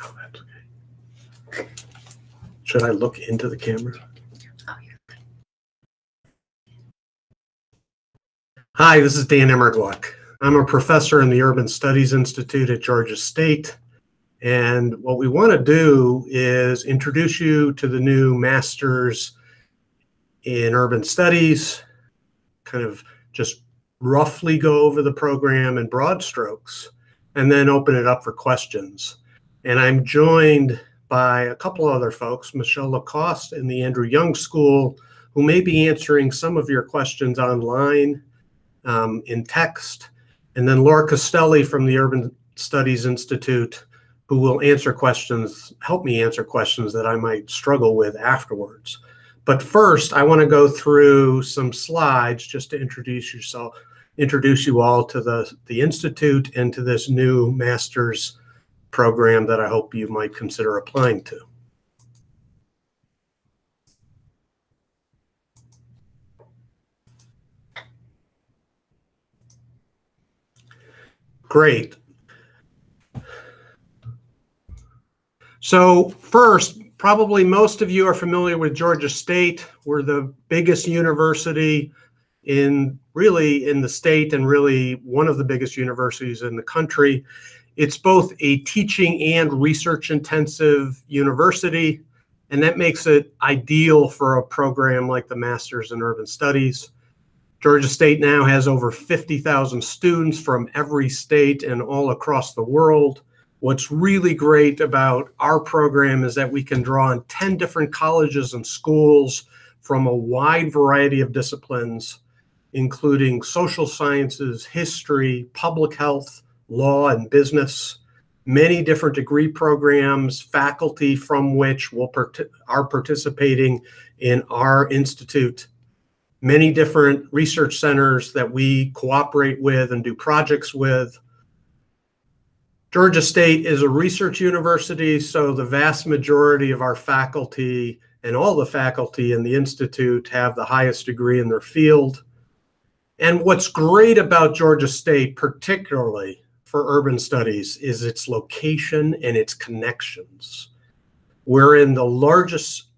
Oh, that's okay. Should I look into the camera? Oh, yeah. Hi, this is Dan Immergluck. I'm a professor in the Urban Studies Institute at Georgia State. And what we want to do is introduce you to the new Masters in Urban Studies, kind of just roughly go over the program in broad strokes, and then open it up for questions. And I'm joined by a couple other folks, Michelle Lacoste in the Andrew Young School, who may be answering some of your questions online in text, and then Laura Costelli from the Urban Studies Institute, who will answer questions, help me answer questions that I might struggle with afterwards. But first, I want to go through some slides just to introduce you all to the Institute and to this new master's program that I hope you might consider applying to. Great. So first, probably most of you are familiar with Georgia State. We're the biggest university in the state and really one of the biggest universities in the country. It's both a teaching and research intensive university, and that makes it ideal for a program like the Masters in Urban Studies. Georgia State now has over 50,000 students from every state and all across the world. What's really great about our program is that we can draw on 10 different colleges and schools from a wide variety of disciplines, including social sciences, history, public health, law, and business, many different degree programs, faculty from which are participating in our institute, many different research centers that we cooperate with and do projects with. Georgia State is a research university, so the vast majority of our faculty and all the faculty in the institute have the highest degree in their field. And what's great about Georgia State, particularly for urban studies, is its location and its connections. We're in the largest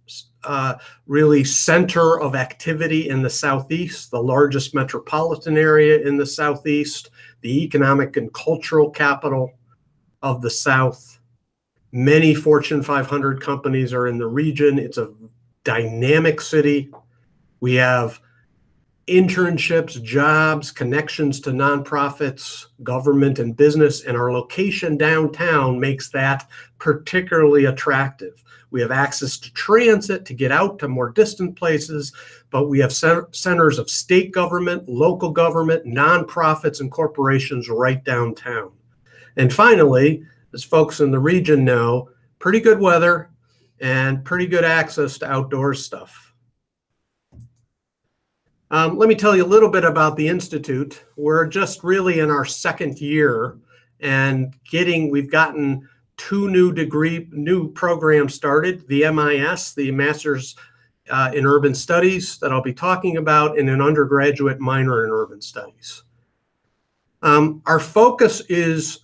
really center of activity in the Southeast, the largest metropolitan area in the Southeast, the economic and cultural capital of the South. Many Fortune 500 companies are in the region. It's a dynamic city. We have internships, jobs, connections to nonprofits, government, and business, and our location downtown makes that particularly attractive. We have access to transit to get out to more distant places, but we have centers of state government, local government, nonprofits, and corporations right downtown. And finally, as folks in the region know, pretty good weather and pretty good access to outdoor stuff. Let me tell you a little bit about the Institute. We're just really in our second year and we've gotten two new programs started, the MIS, the Masters in Urban Studies that I'll be talking about, and an undergraduate minor in Urban Studies. Our focus is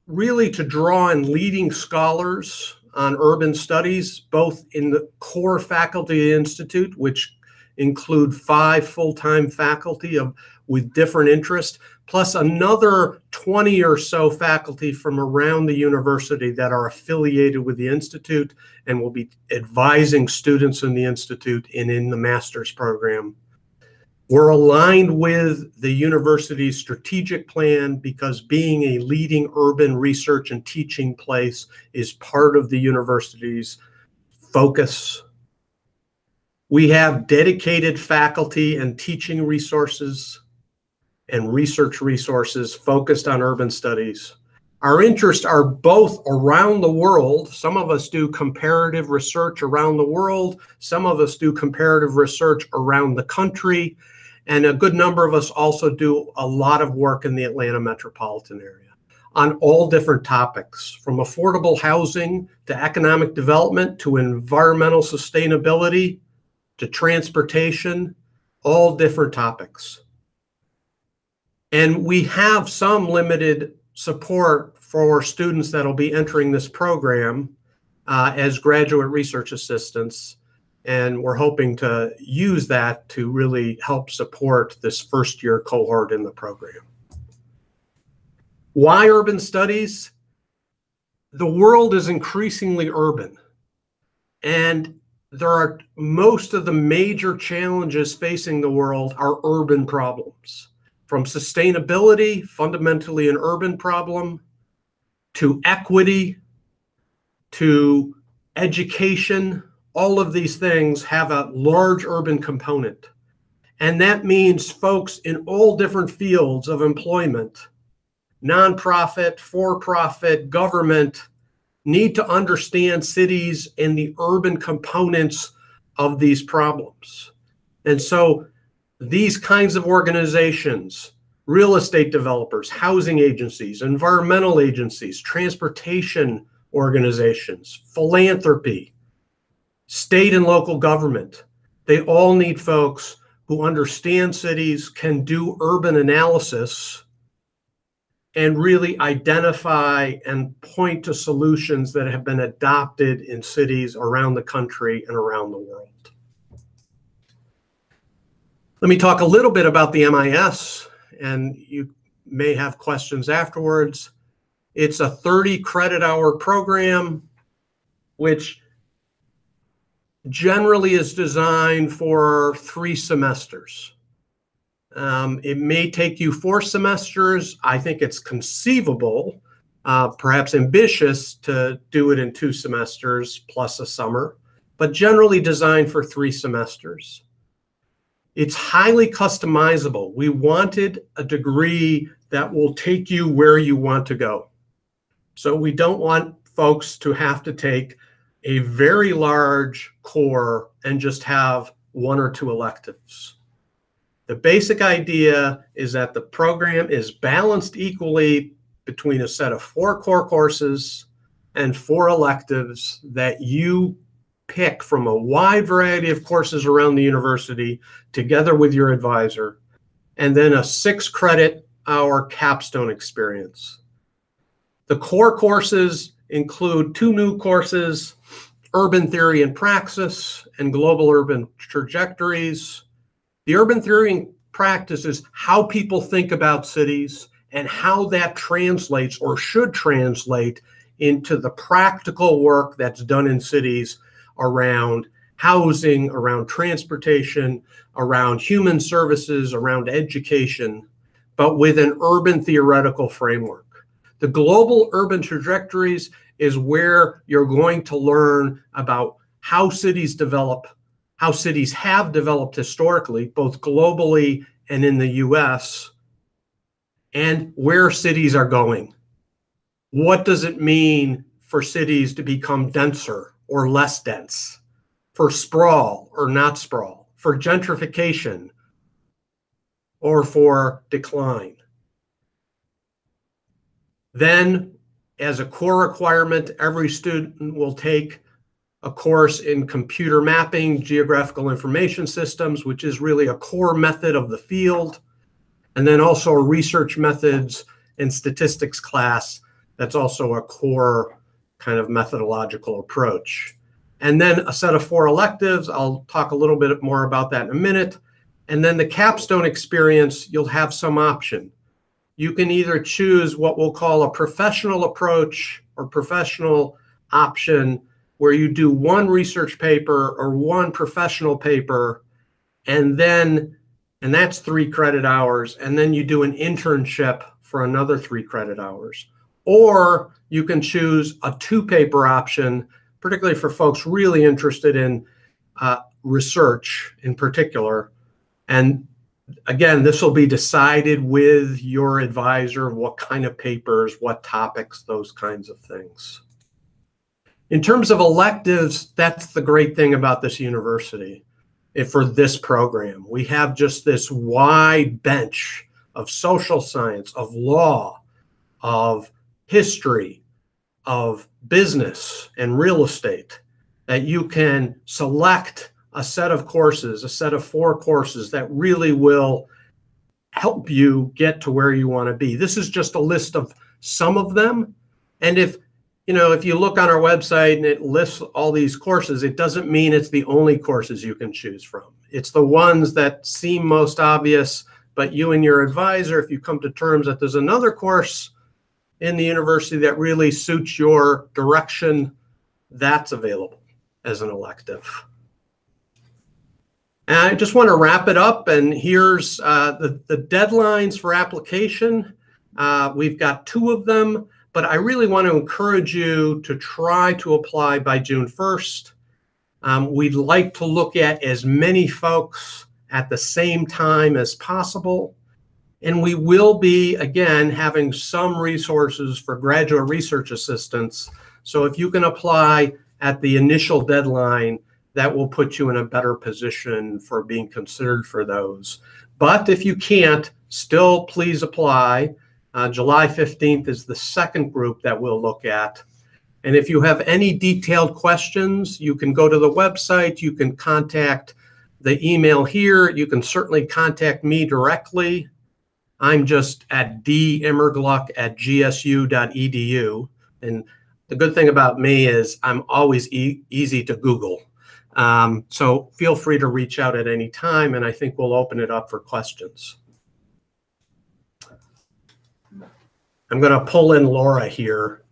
really to draw on leading scholars on urban studies, both in the core faculty of the Institute, which include 5 full-time faculty with different interests, plus another 20 or so faculty from around the university that are affiliated with the Institute and will be advising students in the Institute and in the master's program. We're aligned with the university's strategic plan because being a leading urban research and teaching place is part of the university's focus. We have dedicated faculty and teaching resources and research resources focused on urban studies. Our interests are both around the world. Some of us do comparative research around the world. Some of us do comparative research around the country. And a good number of us also do a lot of work in the Atlanta metropolitan area on all different topics, from affordable housing to economic development to environmental sustainability to transportation, all different topics. And we have some limited support for students that'll be entering this program as graduate research assistants. And we're hoping to use that to really help support this first year cohort in the program. Why urban studies? The world is increasingly urban, and there are most of the major challenges facing the world are urban problems. From sustainability, fundamentally an urban problem, to equity, to education, all of these things have a large urban component. And that means folks in all different fields of employment, nonprofit, for-profit, government, need to understand cities and the urban components of these problems. And so these kinds of organizations, real estate developers, housing agencies, environmental agencies, transportation organizations, philanthropy, state and local government, they all need folks who understand cities, can do urban analysis, and really identify and point to solutions that have been adopted in cities around the country and around the world. Let me talk a little bit about the MIS, and you may have questions afterwards. It's a 30 credit hour program, which generally is designed for 3 semesters. It may take you 4 semesters. I think it's conceivable, perhaps ambitious, to do it in 2 semesters plus a summer, but generally designed for 3 semesters. It's highly customizable. We wanted a degree that will take you where you want to go. So we don't want folks to have to take a very large core and just have 1 or 2 electives. The basic idea is that the program is balanced equally between a set of 4 core courses and 4 electives that you pick from a wide variety of courses around the university together with your advisor, and then a 6 credit hour capstone experience. The core courses include 2 new courses, Urban Theory and Praxis and Global Urban Trajectories. The urban theory and practice is how people think about cities and how that translates or should translate into the practical work that's done in cities around housing, around transportation, around human services, around education, but with an urban theoretical framework. The Global Urban Trajectories is where you're going to learn about how cities develop, how cities have developed historically, both globally and in the US, and where cities are going. What does it mean for cities to become denser or less dense, for sprawl or not sprawl, for gentrification or for decline? Then, as a core requirement, every student will take a course in computer mapping, geographical information systems, which is really a core method of the field, and then also a research methods and statistics class that's also a core kind of methodological approach. And then a set of 4 electives. I'll talk a little bit more about that in a minute. And then the capstone experience, you'll have some option. You can either choose what we'll call a professional approach or professional option, where you do 1 research paper or 1 professional paper, and that's 3 credit hours, and then you do an internship for another 3 credit hours. Or you can choose a 2 paper option, particularly for folks really interested in research in particular. And again, this will be decided with your advisor, what kind of papers, what topics, those kinds of things. In terms of electives, that's the great thing about this university. For this program, we have just this wide bench of social science, of law, of history, of business and real estate, that you can select a set of courses, a set of 4 courses that really will help you get to where you want to be. This is just a list of some of them. And if you look on our website and it lists all these courses, it doesn't mean it's the only courses you can choose from. It's the ones that seem most obvious, but you and your advisor, if you come to terms that there's another course in the university that really suits your direction, that's available as an elective. And I just want to wrap it up, and here's the deadlines for application. We've got 2 of them, but I really want to encourage you to try to apply by June 1st. We'd like to look at as many folks at the same time as possible. And we will be, again, having some resources for graduate research assistants. So if you can apply at the initial deadline, that will put you in a better position for being considered for those. But if you can't, still please apply. July 15th is the second group that we'll look at. And if you have any detailed questions, you can go to the website, you can contact the email here, you can certainly contact me directly. I'm just at dimmergluck@gsu.edu. And the good thing about me is I'm always easy to Google. So feel free to reach out at any time, and I think we'll open it up for questions. I'm going to pull in Laura here.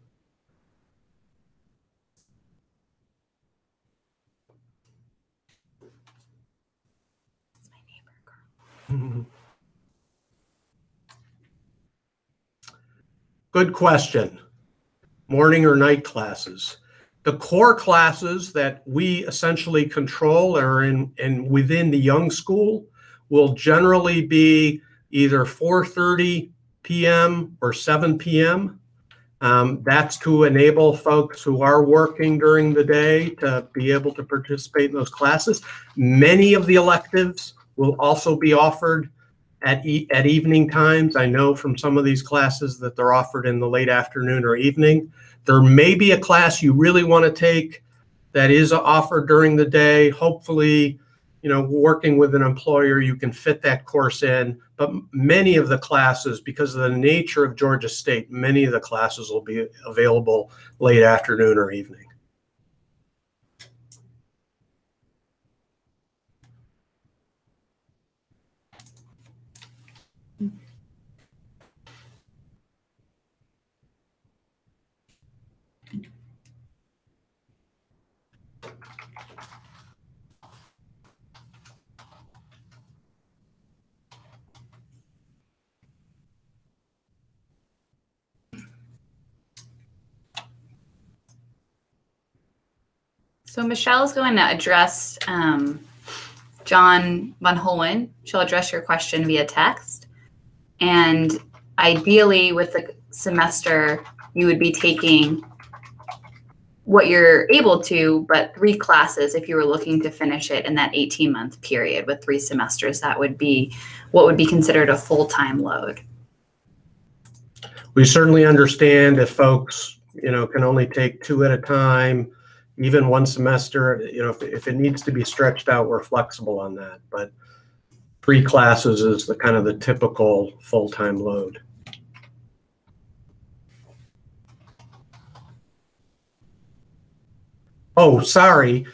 It's my neighbor, girl. Good question. Morning or night classes? The core classes that we essentially control are in within the Young School will generally be either 4:30 p.m. or 7 p.m. That's to enable folks who are working during the day to be able to participate in those classes. Many of the electives will also be offered at evening times. I know from some of these classes that they're offered in the late afternoon or evening. There may be a class you really want to take that is offered during the day. Hopefully, working with an employer, you can fit that course in. But many of the classes, because of the nature of Georgia State, many of the classes will be available late afternoon or evening. So Michelle is going to address John Van Holen. She'll address your question via text. And ideally, with the semester, you would be taking what you're able to, but 3 classes if you were looking to finish it in that 18-month period with 3 semesters. That would be what would be considered a full-time load. We certainly understand if folks, can only take 2 at a time, even 1 semester, if it needs to be stretched out, we're flexible on that. But 3 classes is the kind of the typical full-time load. Oh, sorry.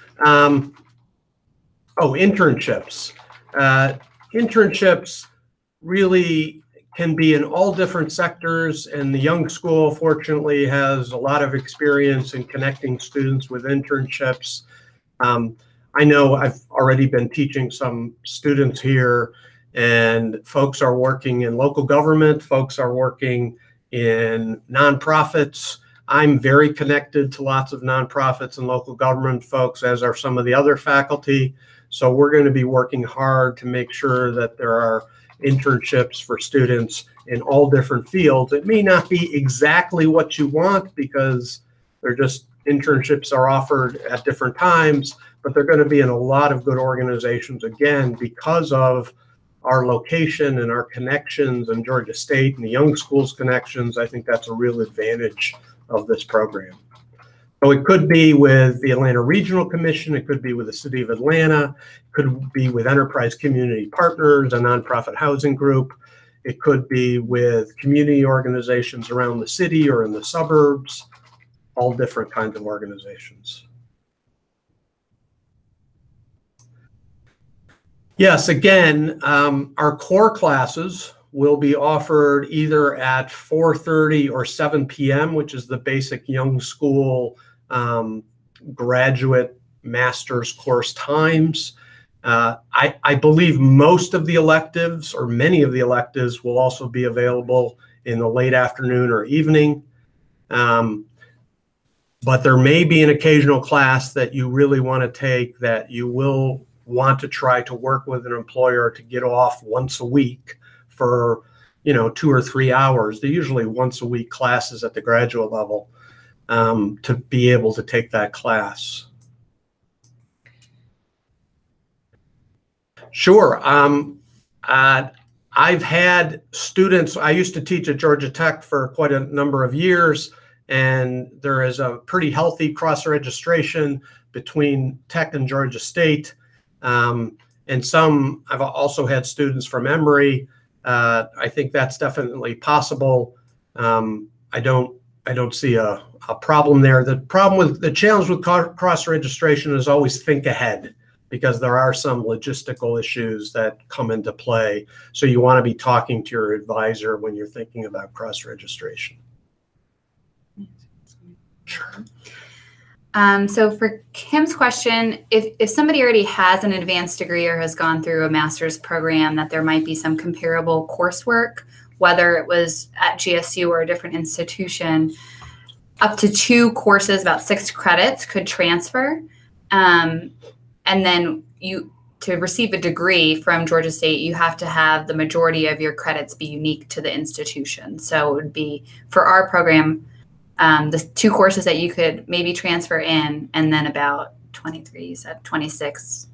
Internships. Internships really can be in all different sectors, and the Young School fortunately has a lot of experience in connecting students with internships. I know I've already been teaching some students here, and folks are working in local government, folks are working in nonprofits. I'm very connected to lots of nonprofits and local government folks, as are some of the other faculty. So we're going to be working hard to make sure that there are internships for students in all different fields. It may not be exactly what you want because they're just internships are offered at different times, but they're going to be in a lot of good organizations, again, because of our location and our connections in Georgia State and the Young Schools connections. I think that's a real advantage of this program. So it could be with the Atlanta Regional Commission, it could be with the City of Atlanta, it could be with Enterprise Community Partners, a nonprofit housing group. It could be with community organizations around the city or in the suburbs, all different kinds of organizations. Yes, again, our core classes will be offered either at 4:30 or 7 p.m., which is the basic young school graduate master's course times. I believe most of the electives, or many of the electives, will also be available in the late afternoon or evening. But there may be an occasional class that you really want to take that you will want to try to work with an employer to get off once a week for, 2 or 3 hours. They're usually once a week classes at the graduate level, to be able to take that class. Sure. I've had students, I used to teach at Georgia Tech for quite a number of years, and there is a pretty healthy cross-registration between Tech and Georgia State. And I've also had students from Emory. I think that's definitely possible. I don't see a problem there. The challenge with cross-registration is always think ahead, because there are some logistical issues that come into play. So you want to be talking to your advisor when you're thinking about cross-registration. Sure. So for Kim's question, if somebody already has an advanced degree or has gone through a master's program, that there might be some comparable coursework, whether it was at GSU or a different institution, up to 2 courses, about 6 credits, could transfer. And then to receive a degree from Georgia State, you have to have the majority of your credits be unique to the institution. So it would be, for our program, the 2 courses that you could maybe transfer in, and then about 23, you said 26,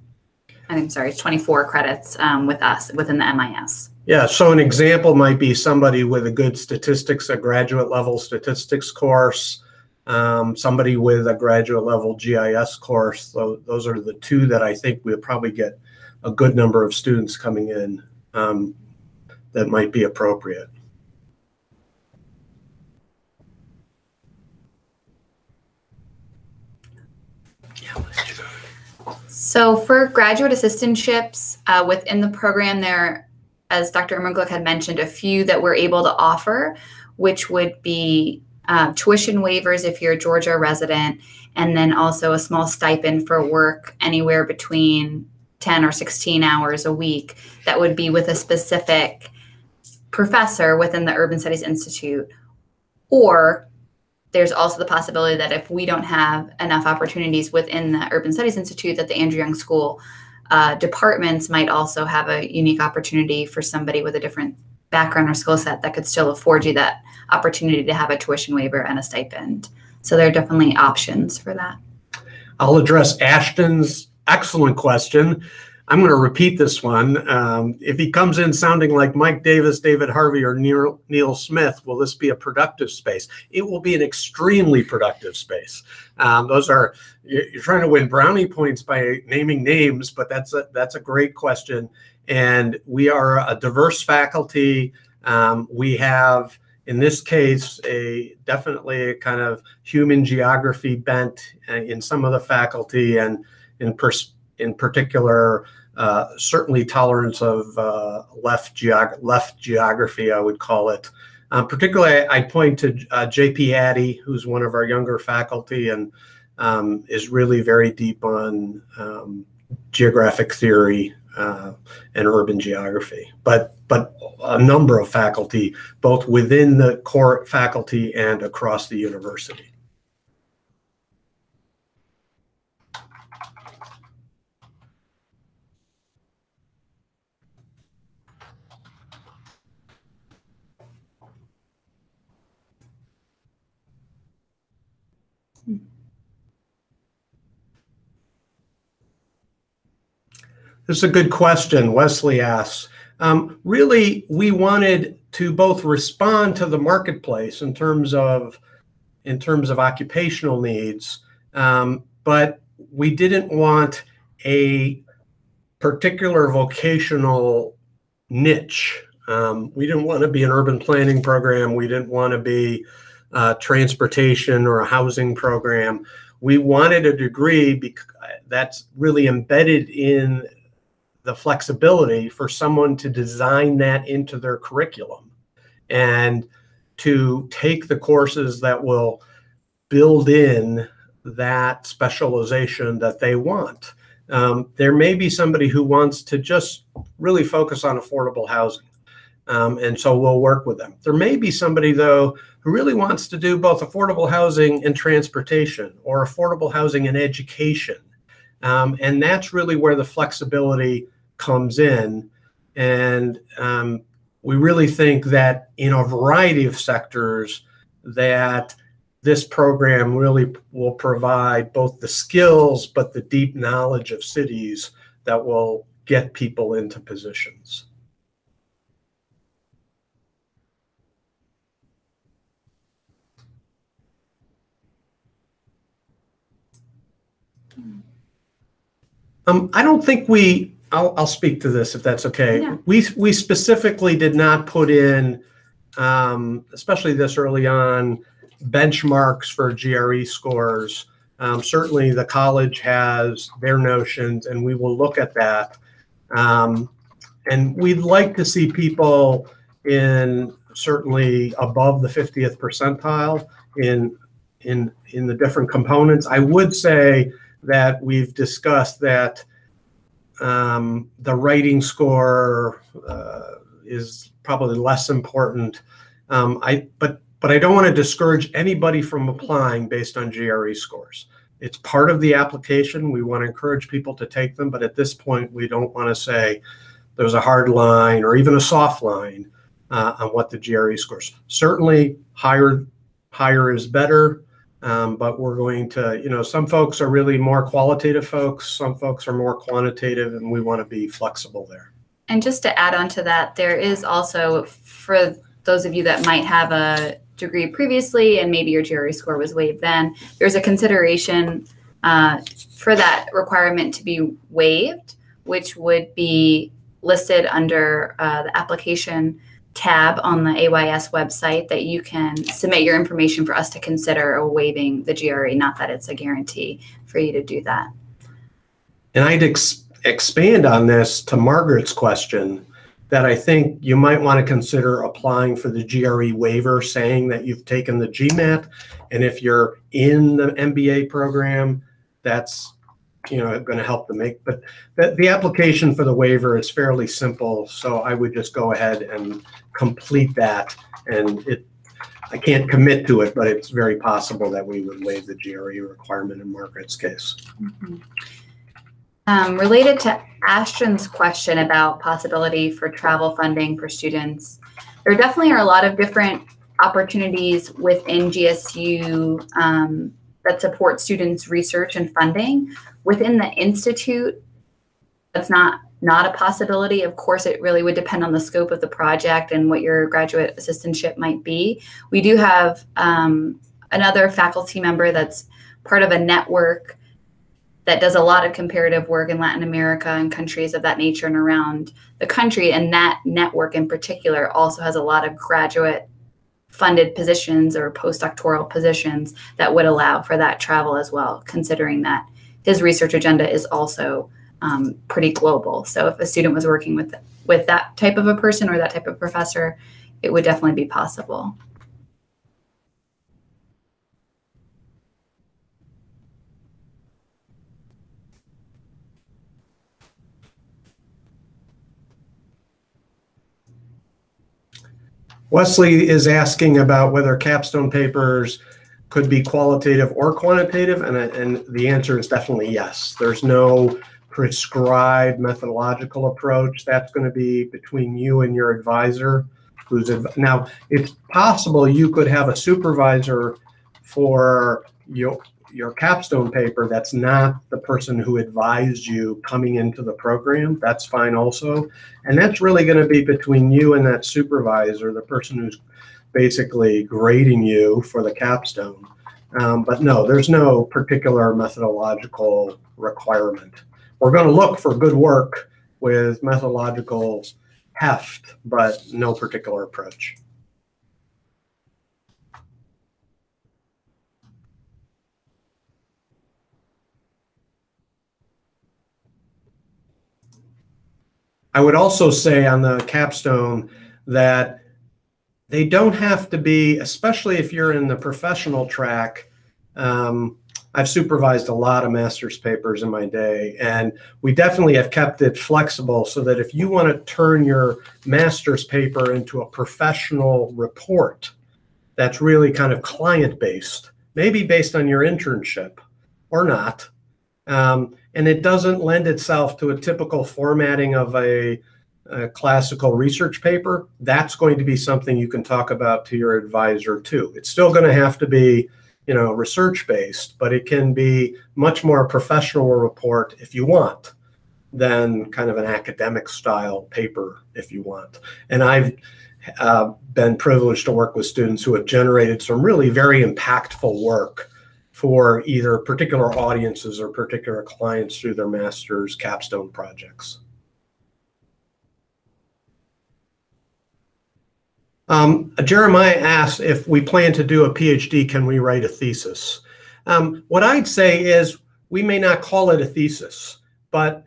I'm sorry, 24 credits with us within the MIS. Yeah, so an example might be somebody with a good statistics, a graduate level statistics course, somebody with a graduate level GIS course. So those are the 2 that I think we'll probably get a good number of students coming in that might be appropriate. So for graduate assistantships within the program, there, as Dr. Immergluck had mentioned, a few that we're able to offer, which would be tuition waivers if you're a Georgia resident, and then also a small stipend for work anywhere between 10 or 16 hours a week that would be with a specific professor within the Urban Studies Institute. Or there's also the possibility that if we don't have enough opportunities within the Urban Studies Institute, that the Andrew Young School departments might also have a unique opportunity for somebody with a different background or skill set that could still afford you that opportunity to have a tuition waiver and a stipend. So there are definitely options for that. I'll address Ashton's excellent question. I'm going to repeat this one. If he comes in sounding like Mike Davis, David Harvey, or Neil Smith, will this be a productive space? It will be an extremely productive space. You're trying to win brownie points by naming names, but that's a great question. And we are a diverse faculty. We have, in this case, definitely a kind of human geography bent in some of the faculty, and in particular, certainly tolerance of left geography, I would call it. Particularly, I point to J.P. Addy, who's one of our younger faculty and is really very deep on geographic theory and urban geography. But a number of faculty, both within the core faculty and across the university. This is a good question. Wesley asks, really, we wanted to both respond to the marketplace in terms of occupational needs, but we didn't want a particular vocational niche We didn't want to be an urban planning program. We didn't want to be transportation or a housing program. We wanted a degree that's really embedded in the flexibility for someone to design that into their curriculum and to take the courses that will build in that specialization that they want. There may be somebody who wants to just really focus on affordable housing. And so we'll work with them. There may be somebody, though, who really wants to do both affordable housing and transportation, or affordable housing and education. And that's really where the flexibility comes in. And we really think that in a variety of sectors, that this program really will provide both the skills, but the deep knowledge of cities that will get people into positions. I don't think I'll speak to this if that's okay. Yeah. We specifically did not put in, especially this early on, benchmarks for GRE scores. Certainly the college has their notions, and we will look at that. And we'd like to see people in certainly above the 50th percentile in the different components. I would say that we've discussed that the writing score is probably less important. But I don't want to discourage anybody from applying based on GRE scores. It's part of the application. We want to encourage people to take them, but at this point, we don't want to say there's a hard line or even a soft line on what the GRE scores. Certainly, higher is better. But we're going to, some folks are really more qualitative folks, some folks are more quantitative, and we want to be flexible there. And just to add on to that, there is also, for those of you that might have a degree previously and maybe your GRE score was waived then, there's a consideration for that requirement to be waived, which would be listed under the application tab on the AYS website, that you can submit your information for us to consider waiving the GRE, not that it's a guarantee for you to do that. And I'd expand on this to Margaret's question, that I think you might want to consider applying for the GRE waiver, saying that you've taken the GMAT, and if you're in the MBA program, that's going to help to make, but the application for the waiver is fairly simple. So I would just go ahead and complete that. And I can't commit to it, but it's very possible that we would waive the GRE requirement in Margaret's case. Mm-hmm. Related to Ashton's question about possibility for travel funding for students, there definitely are a lot of different opportunities within GSU that support students' research and funding. Within the institute, that's not a possibility. Of course, it really would depend on the scope of the project and what your graduate assistantship might be. We do have another faculty member that's part of a network that does a lot of comparative work in Latin America and countries of that nature and around the country. And that network in particular also has a lot of graduate funded positions or postdoctoral positions that would allow for that travel as well, considering that his research agenda is also pretty global. So if a student was working with that type of a person or that type of professor, it would definitely be possible. Wesley is asking about whether capstone papers could be qualitative or quantitative, and the answer is definitely yes. There's no prescribed methodological approach. That's going to be between you and your advisor. Now, it's possible you could have a supervisor for your capstone paper that's not the person who advised you coming into the program. That's fine also. And that's really going to be between you and that supervisor, the person who's basically grading you for the capstone. But no, there's no particular methodological requirement. We're going to look for good work with methodological heft, but no particular approach. I would also say on the capstone that they don't have to be, especially if you're in the professional track. I've supervised a lot of master's papers in my day, and we definitely have kept it flexible so that if you want to turn your master's paper into a professional report that's really kind of client-based, maybe based on your internship or not, and it doesn't lend itself to a typical formatting of a classical research paper, that's going to be something you can talk about to your advisor too. It's still going to have to be, research-based, but it can be much more a professional report if you want than kind of an academic style paper if you want. And I've been privileged to work with students who have generated some really very impactful work for either particular audiences or particular clients through their master's capstone projects. Jeremiah asked if we plan to do a PhD, can we write a thesis? What I'd say is we may not call it a thesis, but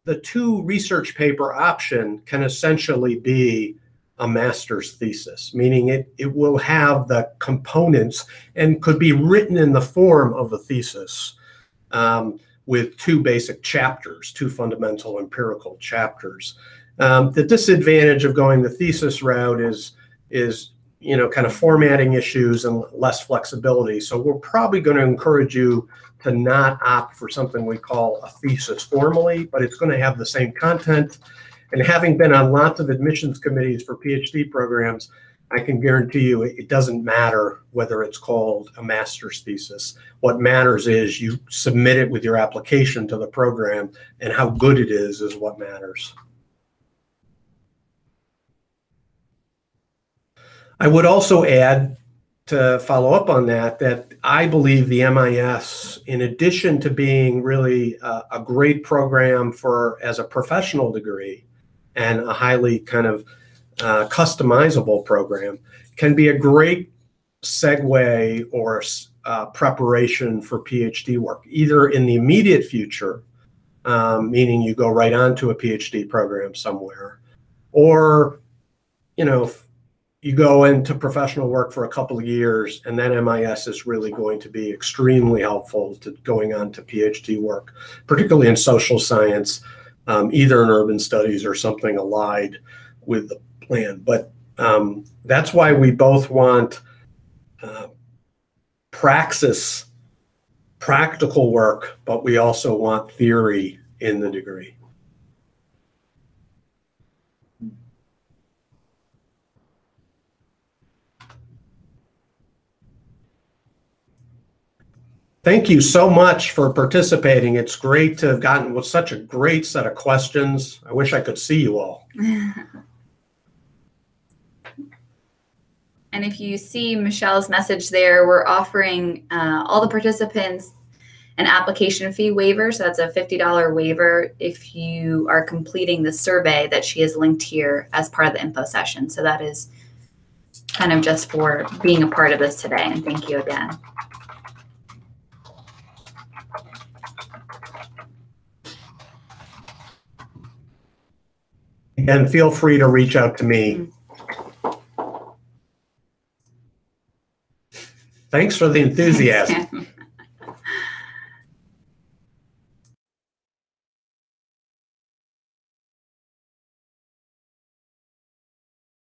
the 2 research paper option can essentially be a master's thesis, meaning it will have the components and could be written in the form of a thesis with 2 basic chapters, 2 fundamental empirical chapters. The disadvantage of going the thesis route is kind of formatting issues and less flexibility. So we're probably going to encourage you to not opt for something we call a thesis formally, but it's going to have the same content. And having been on lots of admissions committees for PhD programs, I can guarantee you it doesn't matter whether it's called a master's thesis. What matters is you submit it with your application to the program, and how good it is what matters. I would also add, to follow up on that I believe the MIS, in addition to being really a great program as a professional degree and a highly kind of customizable program, can be a great segue or preparation for PhD work, either in the immediate future, meaning you go right on to a PhD program somewhere, or you go into professional work for a couple of years, and then MIS is really going to be extremely helpful to going on to PhD work, particularly in social science, either in urban studies or something allied with the plan. But that's why we both want practical work, but we also want theory in the degree. Thank you so much for participating. It's great to have gotten with such a great set of questions. I wish I could see you all. And if you see Michelle's message there, we're offering all the participants an application fee waiver. So that's a $50 waiver if you are completing the survey that she has linked here as part of the info session. So that is kind of just for being a part of this today. And thank you again. And feel free to reach out to me. Thanks for the enthusiasm.